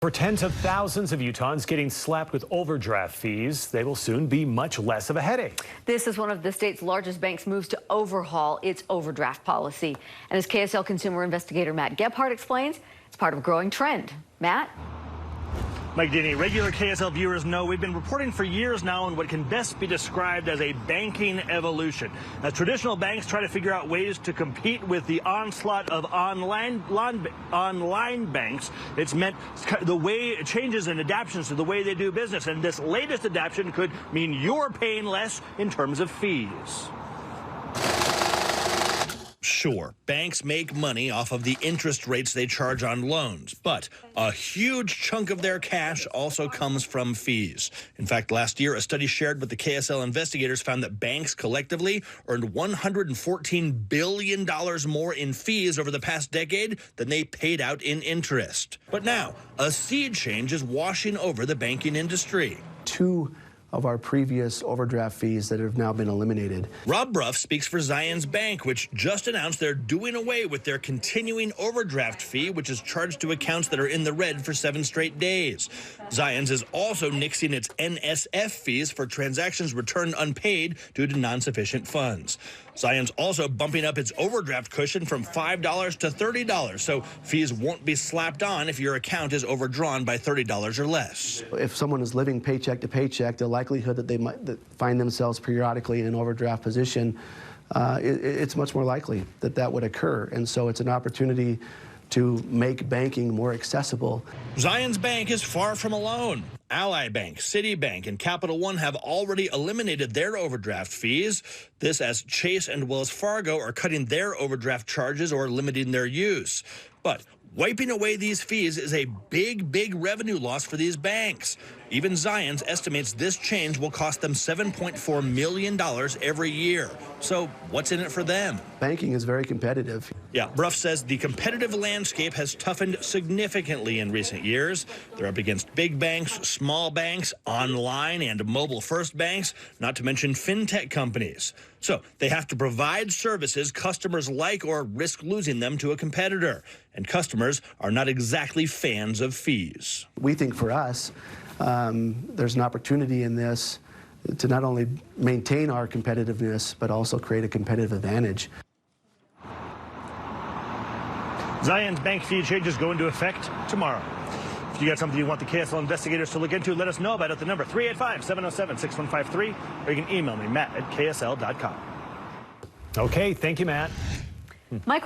For tens of thousands of Utahns getting slapped with overdraft fees, they will soon be much less of a headache. This is one of the state's largest banks' moves to overhaul its overdraft policy. And as KSL consumer investigator Matt Gebhardt explains, it's part of a growing trend. Matt? Mike Denny, regular KSL viewers know we've been reporting for years now on what can best be described as a banking evolution. As traditional banks try to figure out ways to compete with the onslaught of online banks, it's meant the way changes and adaptations to the way they do business. And this latest adaptation could mean you're paying less in terms of fees. Sure, banks make money off of the interest rates they charge on loans, but a huge chunk of their cash also comes from fees. In fact, last year, a study shared with the KSL investigators found that banks collectively earned $114 billion more in fees over the past decade than they paid out in interest. But now, a sea change is washing over the banking industry. Two of our previous overdraft fees that have now been eliminated. Rob Bruff speaks for Zions Bank, which just announced they're doing away with their continuing overdraft fee, which is charged to accounts that are in the red for 7 straight days. Zions is also nixing its NSF fees for transactions returned unpaid due to non-sufficient funds. Zions also bumping up its overdraft cushion from $5 to $30, so fees won't be slapped on if your account is overdrawn by $30 or less. If someone is living paycheck to paycheck, the likelihood that they might find themselves periodically in an overdraft position, it's much more likely that that would occur. And so it's an opportunity to make banking more accessible. Zions Bank is far from alone. Ally Bank, Citibank, and Capital One have already eliminated their overdraft fees. This as Chase and Wells Fargo are cutting their overdraft charges or limiting their use. But wiping away these fees is a big revenue loss for these banks. Even Zions estimates this change will cost them $7.4 million every year. So what's in it for them? Banking is very competitive. Yeah, Bruff says the competitive landscape has toughened significantly in recent years. They're up against big banks, small banks, online and mobile-first banks, not to mention fintech companies. So they have to provide services customers like or risk losing them to a competitor. And customers are not exactly fans of fees. We think for us, there's an opportunity in this to not only maintain our competitiveness, but also create a competitive advantage. Zions Bank fee changes go into effect tomorrow. If you got something you want the KSL investigators to look into, let us know about it at the number 385-707-6153, or you can email me, matt@ksl.com. Okay, thank you, Matt. Mike